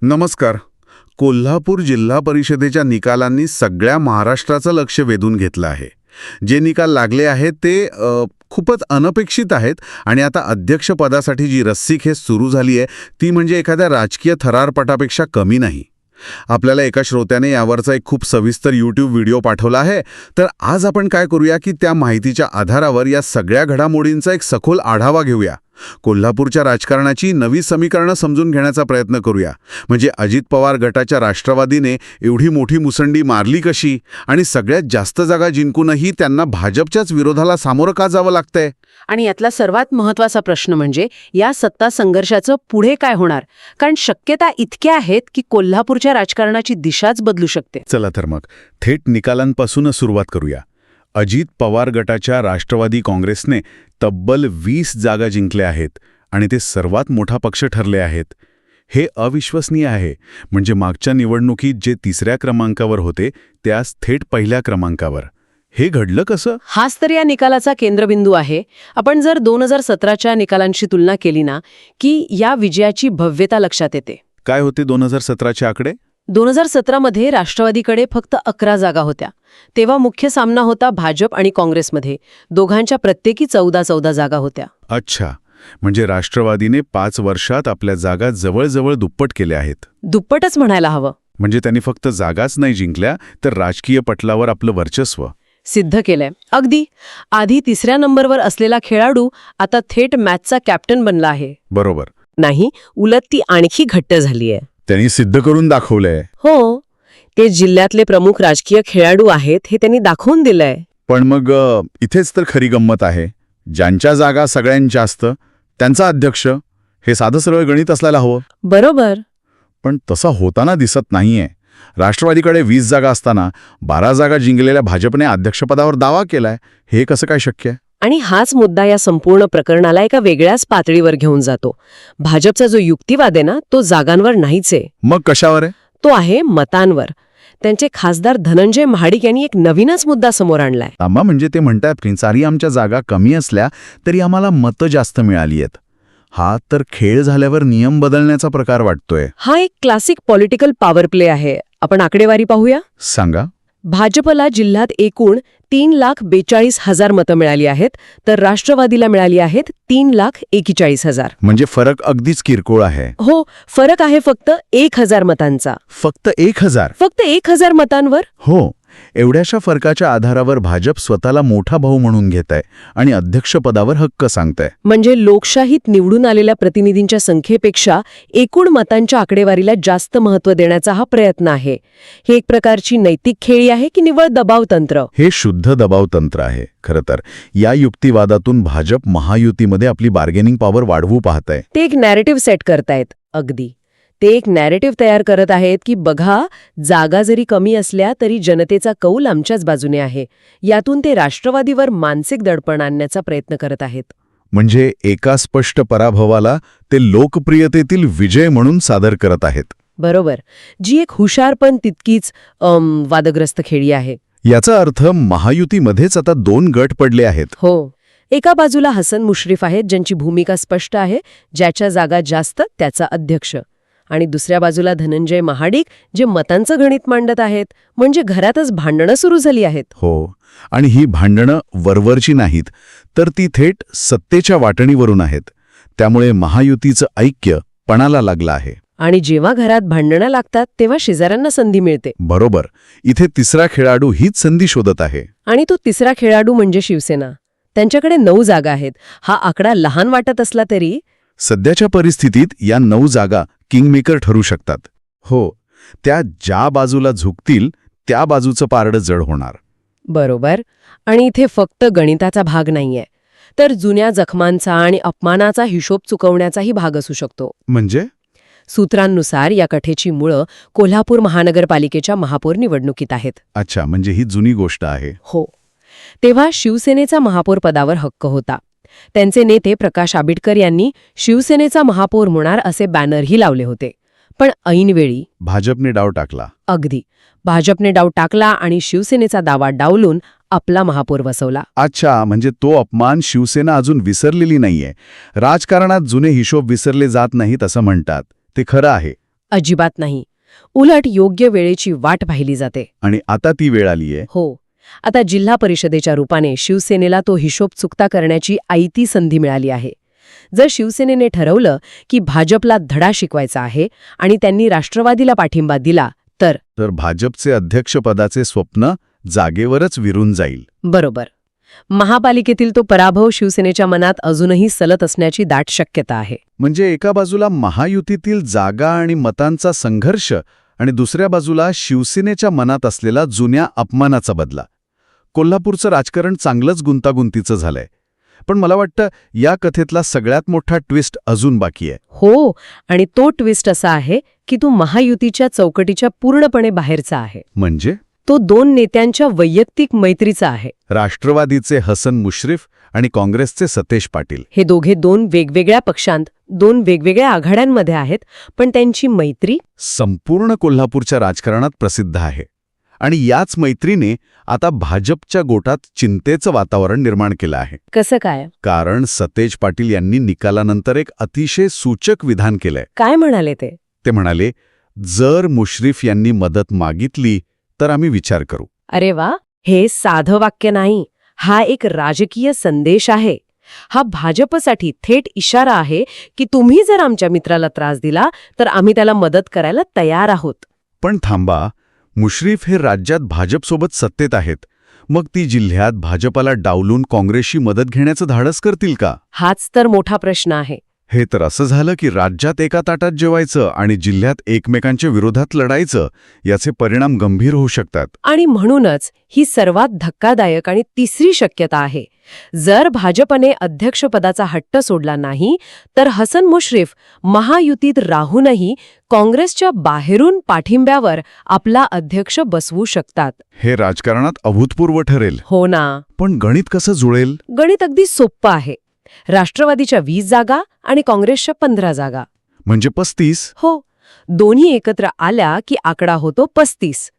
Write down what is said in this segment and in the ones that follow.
नमस्कार. कोल्हापूर जिल्हा परिषदेच्या निकालांनी सगळ्या महाराष्ट्राचं लक्ष वेधून घेतलं आहे. जे निकाल लागले आहेत ते खूपच अनपेक्षित आहेत आणि आता अध्यक्षपदासाठी जी रस्सीखेच सुरू झाली आहे ती म्हणजे एखाद्या राजकीय थरारपटापेक्षा कमी नाही. आपल्याला एका श्रोत्याने यावरचा एक खूप सविस्तर YouTube व्हिडिओ पाठवला आहे. तर आज आपण काय करूया की त्या माहितीच्या आधारावर या सगळ्या घडामोडींचा एक सखोल आढावा घेऊया. कोल्हापूरच्या राजकारणाची नवी समीकरणं समजून घेण्याचा प्रयत्न करूया. म्हणजे अजित पवार गटाच्या राष्ट्रवादीने एवढी मोठी मुसंडी मारली कशी आणि सगळ्यात जास्त जागा जिंकूनही त्यांना भाजपच्याच विरोधाला सामोरं का जावं लागतंय. आणि यातला सर्वात महत्त्वाचा प्रश्न म्हणजे या सत्ता संघर्षाचं पुढे काय होणार, कारण शक्यता इतक्या आहेत की कोल्हापूरच्या राजकारणाची दिशाच बदलू शकते. चला तर मग थेट निकालांपासूनच सुरुवात करूया. अजित पवार गटाच्या राष्ट्रवादी काँग्रेसने तब्बल 20 जागा जिंकल्या आहेत आणि ते सर्वात मोठा पक्ष ठरले आहेत. हे अविश्वसनीय आहे. म्हणजे मागच्या निवडणुकीत जे 3ऱ्या क्रमांकावर होते त्यास थेट पहिल्या क्रमांकावर. हे घडलं कसं? हाच तर या निकालाचा केंद्रबिंदू आहे. आपण जर 2017च्या निकालांशी तुलना केली ना की या विजयाची भव्यता लक्षात येते. काय होते 2017चे आकडे? 2017मध्ये राष्ट्रवादीकडे फक्त 11 जागा होत्या. तेव्हा मुख्य सामना होता भाजप आणि काँग्रेसमध्ये. दोघांच्या प्रत्येकी 14 जागा होत्या. अच्छा, म्हणजे राष्ट्रवादीने 5 वर्षात आपल्या जागा जवळजवळ दुप्पट केल्या आहेत. दुप्पटच म्हणायला हवं. म्हणजे त्यांनी फक्त जागाच नाही जिंकल्या तर राजकीय पटलावर आपलं वर्चस्व सिद्ध केलंय. अगदी आधी 3ऱ्या नंबरवर असलेला खेळाडू आता थेट मॅचचा कॅप्टन बनला आहे. बरोबर नाही, उलट ती आणखी घट्ट झालीय. त्यांनी सिद्ध करून दाखवलंय. हो, ते जिल्ह्यातले प्रमुख राजकीय खेळाडू आहेत हे त्यांनी दाखवून दिलंय. पण मग इथेच तर खरी गंमत आहे. ज्यांच्या जागा सगळ्यात जास्त त्यांचा अध्यक्ष. हे साधं सरळ गणित असायला हवं. बरोबर. पण तसा होताना दिसत नाहीये. राष्ट्रवादीकडे 20 जागा असताना 12 जागा जिंकलेल्या भाजपने अध्यक्षपदावर दावा केलाय. हे कसं काय शक्य आहे? आणि हाच मुद्दा या संपूर्ण प्रकरणाला एका वेगळ्याच पातळीवर घेऊन जातो. भाजपचा जो युक्तिवाद आहे ना तो जागांवर नाहीच आहे. मग कशावर आहे? तो आहे मतांवर. त्यांचे खासदार धनंजय महाडिक यांनी एक नवीनच मुद्दा समोर आणलाय. म्हणजे ते म्हणतात सारी आमच्या जागा कमी असल्या तरी आम्हाला मतं जास्त मिळाली आहेत. हा तर खेळ झाल्यावर नियम बदलण्याचा प्रकार वाटतोय. हा एक क्लासिक पॉलिटिकल पॉवर प्ले आहे. आपण आकडेवारी पाहूया. सांगा. भाजपला जिल्ह्यात एकूण 3,42,000 मतं मिळाली आहेत, तर राष्ट्रवादीला मिळाली आहेत 3,41,000. म्हणजे फरक अगदीच किरकोळ आहे. हो, फरक आहे फक्त 1,000 मतांचा. फक्त 1,000? फक्त 1,000 मतांवर. हो, एवढ्याशा फरकाच्या आधारावर भाजप स्वतःला मोठा भाऊ म्हणून घेत आहे आणि अध्यक्षपदावर हक्क सांगताय. म्हणजे लोकशाहीत निवडून आलेल्या प्रतिनिधींच्या संख्येपेक्षा एकूण मतांच्या आकडेवारीला जास्त महत्त्व देण्याचा हा प्रयत्न आहे. हे एक प्रकारची नैतिक खेळी आहे की निव्वळ दबावतंत्र? हे शुद्ध दबावतंत्र आहे. खरं तर या युक्तिवादातून भाजप महायुतीमध्ये आपली बार्गेनिंग पॉवर वाढवू पाहत आहे. ते एक नॅरेटिव्ह सेट करतायत. अगदी ते एक नॅरेटिव्ह तयार करत आहेत की बघा, जागा जरी कमी असल्या तरी जनतेचा कौल आमच्याच बाजूने आहे. यातून ते राष्ट्रवादीवर मानसिक दडपण आणण्याचा प्रयत्न करत आहेत. म्हणजे एका स्पष्ट पराभवाला ते लोकप्रियतेतील विजय म्हणून सादर करत आहेत. बरोबर, जी एक हुशार पण तितकीच वादग्रस्त खेळी आहे. याचा अर्थ महायुतीमध्येच आता 2 गट पडले आहेत. हो, एका बाजूला हसन मुश्रीफ आहेत ज्यांची भूमिका स्पष्ट आहे, ज्याच्या जागा जास्त त्याचा अध्यक्ष. आणि दुसऱ्या बाजूला धनंजय महाडिक जे मतांचं गणित मांडत आहेत. म्हणजे घरातच भांडणं सुरू झाली आहेत. हो, आणि ही भांडणं वरवरची नाहीत तर ती थेट सत्तेच्या वाटणीवरून आहेत. त्यामुळे महायुतीचं ऐक्य पणाला लागलं आहे. आणि जेव्हा घरात भांडणं लागतात तेव्हा शेजाऱ्यांना संधी मिळते. बरोबर, इथे तिसरा खेळाडू हीच संधी शोधत आहे. आणि तो तिसरा खेळाडू म्हणजे शिवसेना. त्यांच्याकडे 9 जागा आहेत. हा आकडा लहान वाटत असला तरी सध्याच्या परिस्थितीत या 9 जागा किंगमेकर ठरू शकतात. हो, त्या ज्या बाजूला झुकतील त्या बाजूचं पारडं जड होणार. बरोबर. आणि इथे फक्त गणिताचा भाग नाहीये, तर जुन्या जखमांचा आणि अपमानाचा हिशोब चुकवण्याचाही भाग असू शकतो. म्हणजे सूत्रांनुसार या कथेची मुळं कोल्हापूर महानगरपालिकेच्या महापौर निवडणुकीत आहेत. अच्छा, म्हणजे ही जुनी गोष्ट आहे. हो, तेव्हा शिवसेनेचा महापौर पदावर हक्क होता. त्यांचे नेते प्रकाश आंबेडकर यांनी शिवसेनेचा महापौर होणार असे बॅनरही लावले होते. पण ऐनवेळी भाजपने डाव टाकला. अगदी भाजपने डाव टाकला आणि शिवसेनेचा दावा डावलून आपला महापौर बसवला. अच्छा, म्हणजे तो अपमान शिवसेना अजून विसरलेली नाहीये. राजकारणात जुने हिशोब विसरले जात नाहीत असं म्हणतात. ते खरं आहे. अजिबात नाही. उलट योग्य वेळेची वाट पाहिली जाते. आणि आता ती वेळ आलीये. हो. आता जिल्हा परिषदेच्या रूपाने शिवसेनेला तो हिशोब चुकता करण्याची आयती संधी मिळाली आहे. जर शिवसेनेने ठरवलं की भाजपला धडा शिकवायचा आहे आणि त्यांनी राष्ट्रवादीला पाठिंबा दिला तर भाजपचे अध्यक्षपदाचे स्वप्न जागेवरच विरून जाईल. बरोबर. महापालिकेतील तो पराभव शिवसेनेच्या मनात अजूनही सलत असण्याची दाट शक्यता आहे. म्हणजे एका बाजूला महायुतीतील जागा आणि मतांचा संघर्ष आणि दुसऱ्या बाजूला शिवसेनेच्या मनात असलेला जुन्या अपमानाचा बदला. कोल्हापूरचं राजकारण चांगलंच गुंतागुंतीचं झालंय. पण मला वाटतं या कथेतला सगळ्यात मोठा ट्विस्ट अजून बाकी आहे. हो, आणि तो ट्विस्ट असा आहे की तो महायुतीच्या चौकटीच्या पूर्णपणे बाहेरचा आहे. म्हणजे तो दोन नेत्यांच्या वैयक्तिक मैत्रीचा आहे. राष्ट्रवादीचे हसन मुश्रीफ आणि काँग्रेसचे सतेज पाटील. हे दोघे दोन वेगवेगळ्या पक्षांत, दोन वेगवेगळ्या आघाड्यांमध्ये आहेत, पण त्यांची मैत्री संपूर्ण कोल्हापूरच्या राजकारणात प्रसिद्ध आहे. आणि याच मैत्रीने आता भाजपच्या गोटात चिंतेचं वातावरण निर्माण केलं आहे. कसं काय? कारण सतेज पाटील यांनी निकालानंतर एक अतिशय सूचक विधान केलंय. काय म्हणाले ते? ते म्हणाले, जर मुश्रीफ यांनी मदत मागितली तर आम्ही विचार करू. अरे वा, हे साधं वाक्य नाही. हा एक राजकीय संदेश आहे. हा भाजपसाठी थेट इशारा आहे की तुम्ही जर आमच्या मित्राला त्रास दिला तर आम्ही त्याला मदत करायला तयार आहोत. पण थांबा, मुश्रीफ हे राज्यात भाजपसोबत सत्तेत आहेत. मग ती जिल्ह्यात भाजपाला डावलून काँग्रेसशी मदत घेण्याचं धाडस करतील का? हाच तर मोठा प्रश्न आहे. हे तर असं झालं की राज्यात एका ताटात जेवायचं आणि जिल्ह्यात एकमेकांच्या विरोधात लढायचं. याचे परिणाम गंभीर होऊ शकतात. आणि म्हणूनच ही सर्वात धक्कादायक आणि तिसरी शक्यता आहे. जर भाजपने अध्यक्षपदाचा हट्ट सोडला नाही तर हसन मुश्रीफ महायुतीत राहूनही काँग्रेसच्या बाहेरून पाठिंब्यावर आपला अध्यक्ष बसवू शकतात. हे राजकारणात अभूतपूर्व ठरेल. हो ना. पण गणित कसं जुळेल? गणित अगदी सोप्पं आहे. राष्ट्रवादीच्या 20 जागा आणि काँग्रेसच्या 15 जागा. म्हणजे 35? हो. दोन्ही एकत्र आल्या की आकडा होतो 35.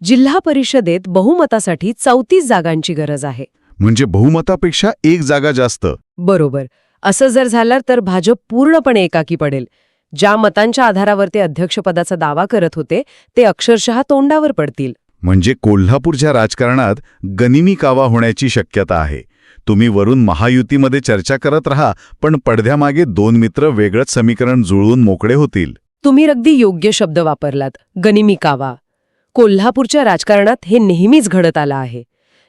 जिल्हा परिषदेत बहुमतासाठी 34 जागांची गरज आहे. म्हणजे बहुमतापेक्षा एक जागा जास्त. बरोबर. असं जर झालं तर भाजप पूर्णपणे एकाकी पडेल. ज्या मतांच्या आधारावर ते अध्यक्षपदाचा दावा करत होते ते अक्षरशः तोंडावर पडतील. म्हणजे कोल्हापूरच्या राजकारणात गनिमी कावा होण्याची शक्यता आहे. तुम्ही वरून महायुतीमध्ये चर्चा करत राहा, पण पडद्यामागे दोन मित्र वेगळंच समीकरण जुळवून मोकळे होतील. तुम्ही अगदी योग्य शब्द वापरलात, गनिमी कावा. कोल्हापूरच्या राजकारणात हे नेहमीच घडत आलं आहे.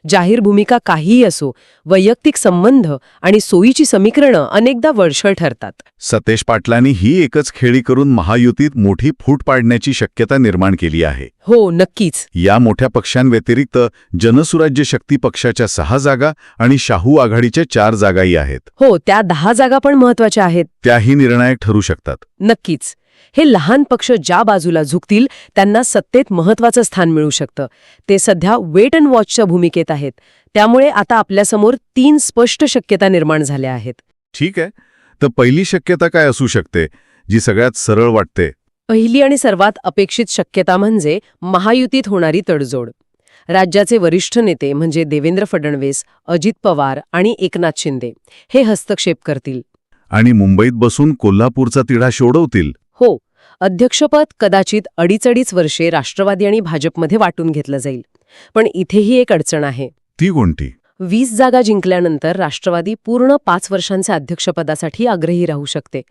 जाहीर भूमिका काहीही असो, वैयक्तिक संबंध आणि सोयीची समीकरणं अनेकदा वळसळ ठरतात. सतेज पाटलांनी ही एकच खेळी करून महायुतीत मोठी फूट पाडण्याची शक्यता निर्माण केली आहे. हो, नक्कीच. या मोठ्या पक्षांव्यतिरिक्त जनसुराज्य शक्ती पक्षाच्या 6 जागा आणि शाहू आघाडीच्या 4 जागाही आहेत. हो, त्या 10 जागा पण महत्वाच्या आहेत. त्याही निर्णायक ठरू शकतात. नक्कीच. हे लहान पक्ष ज्या बाजूला झुकतील त्यांना सत्तेत महत्वाचं स्थान मिळू शकतं. ते सध्या वेट अँड वॉचच्या भूमिकेत आहेत. त्यामुळे आता आपल्यासमोर 3 स्पष्ट शक्यता निर्माण झाल्या आहेत. ठीक आहे. तर पहिली शक्यता काय असू शकते, जी सगळ्यात सरळ वाटते? पहिली आणि सर्वात अपेक्षित शक्यता म्हणजे महायुतीत होणारी तडजोड. राज्याचे वरिष्ठ नेते म्हणजे देवेंद्र फडणवीस, अजित पवार आणि एकनाथ शिंदे हे हस्तक्षेप करतील. आणि मुंबईत बसून कोल्हापूरचा तिढा सोडवतील. हो. अध्यक्षपद कदाचित 2.5 वर्षे राष्ट्रवादी आणि भाजपमध्ये वाटून घेतलं जाईल. पण इथेही एक अडचण आहे. ती कोणती? 20 जागा जिंकल्यानंतर राष्ट्रवादी पूर्ण 5 वर्षांच्या अध्यक्षपदासाठी आग्रही राहू शकते.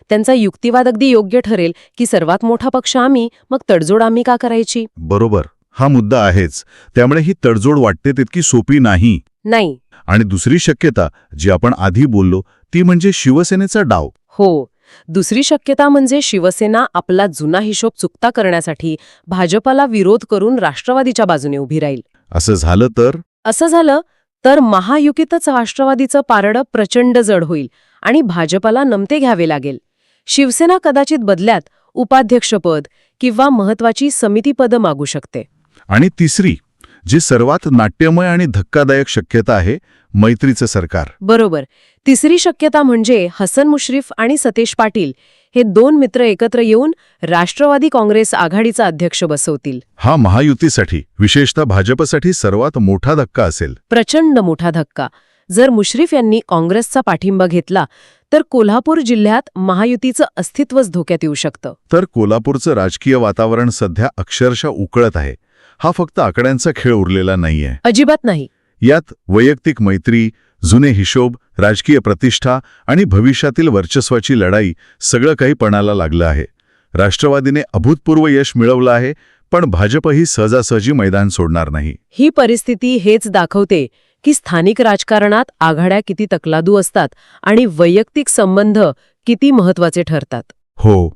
त्यांचा युक्तिवाद अगदी योग्य ठरेल की सर्वात मोठा पक्ष आम्ही, मग तडजोड आम्ही का करायची? बरोबर. हा मुद्दा आहेच. त्यामुळे ही तडजोड वाटते तितकी सोपी नाही. नाही. आणि दुसरी शक्यता जी आपण आधी बोललो ती म्हणजे शिवसेनेचा डाव. हो. दुसरी शक्यता म्हणजे शिवसेना आपला जुना हिशोब चुकता करण्यासाठी भाजपाला विरोध करून राष्ट्रवादीच्या बाजूने उभी राहील. असं झालं तर महायुतीतच राष्ट्रवादीचं पारडं प्रचंड जड होईल आणि भाजपाला नमते घ्यावे लागेल. शिवसेना कदाचित बदल्यात उपाध्यक्षपद किंवा महत्वाची समितीपदं मागू शकते. आणि तिसरी, जी सर्वात नाट्यमय आणि धक्कादायक शक्यता आहे, मैत्रीचं सरकार. बरोबर. तिसरी शक्यता म्हणजे हसन मुश्रीफ आणि सतेज पाटील हे 2 मित्र एकत्र येऊन राष्ट्रवादी काँग्रेस आघाडीचा अध्यक्ष बसवतील. हा महायुतीसाठी, विशेषतः भाजपसाठी सर्वात मोठा धक्का असेल. प्रचंड मोठा धक्का. जर मुश्रीफ यांनी काँग्रेसचा पाठिंबा घेतला तर कोल्हापूर जिल्ह्यात महायुतीचं अस्तित्वच धोक्यात येऊ शकतं. तर कोल्हापूरचं राजकीय वातावरण सध्या अक्षरशः उकळत आहे. हा फक्त आकड्यांचा खेळ उरलेला नाहीये. अजिबात नाही. यात वैयक्तिक मैत्री, जुने हिशोब, राजकीय प्रतिष्ठा आणि भविष्यातील वर्चस्वाची लढाई सगळं काही पणाला लागलं आहे. राष्ट्रवादीने अभूतपूर्व यश मिळवलं आहे, पण भाजपही सहजासहजी मैदान सोडणार नाही. ही परिस्थिती हेच दाखवते की स्थानिक राजकारणात आघाड्या किती तकलादू असतात आणि वैयक्तिक संबंध किती महत्वाचे ठरतात. हो,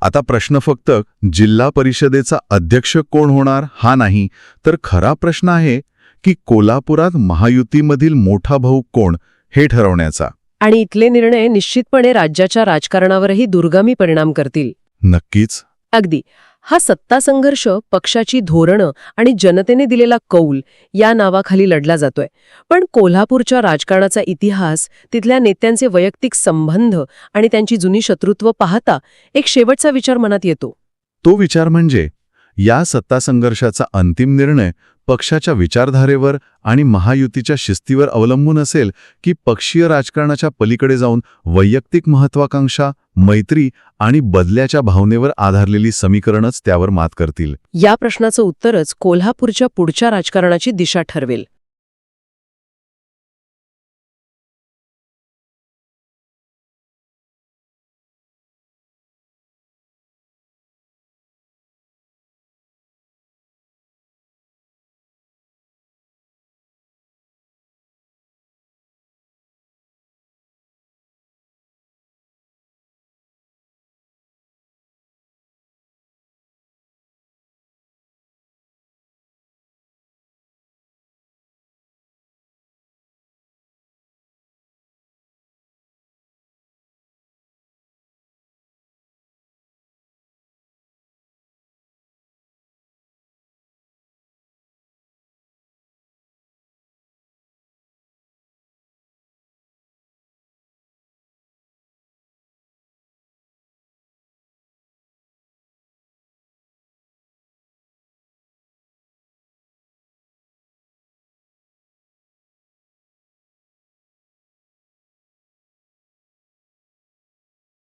आता प्रश्न फक्त जिल्हा परिषदेचा अध्यक्ष कोण होणार हा नाही, तर खरा प्रश्न आहे की कोल्हापुरात महायुतीमधील मोठा भाऊ कोण हे ठरवण्याचा. आणि इथले निर्णय निश्चितपणे राज्याच्या राजकारणावरही दुर्गामी परिणाम करतील. नक्कीच. अगदी. हा सत्ता संघर्ष पक्षाची धोरणं आणि जनतेने दिलेला कौल या नावाखाली लढला जातोय. पण कोल्हापूरच्या राजकारणाचा इतिहास, तिथल्या नेत्यांचे वैयक्तिक संबंध आणि त्यांची जुनी शत्रुत्व पाहता एक शेवटचा विचार मनात येतो. तो विचार म्हणजे या सत्ता संघर्षाचा अंतिम निर्णय पक्षाच्या विचारधारेवर आणि महायुतीच्या शिस्तीवर अवलंबून असेल की पक्षीय राजकारणाच्या पलीकडे जाऊन वैयक्तिक महत्वाकांक्षा, मैत्री आणि बदल्याच्या भावनेवर आधारलेली समीकरणच त्यावर मात करतील. या प्रश्नाचं उत्तरच कोल्हापूरच्या पुढच्या राजकारणाची दिशा ठरवेल.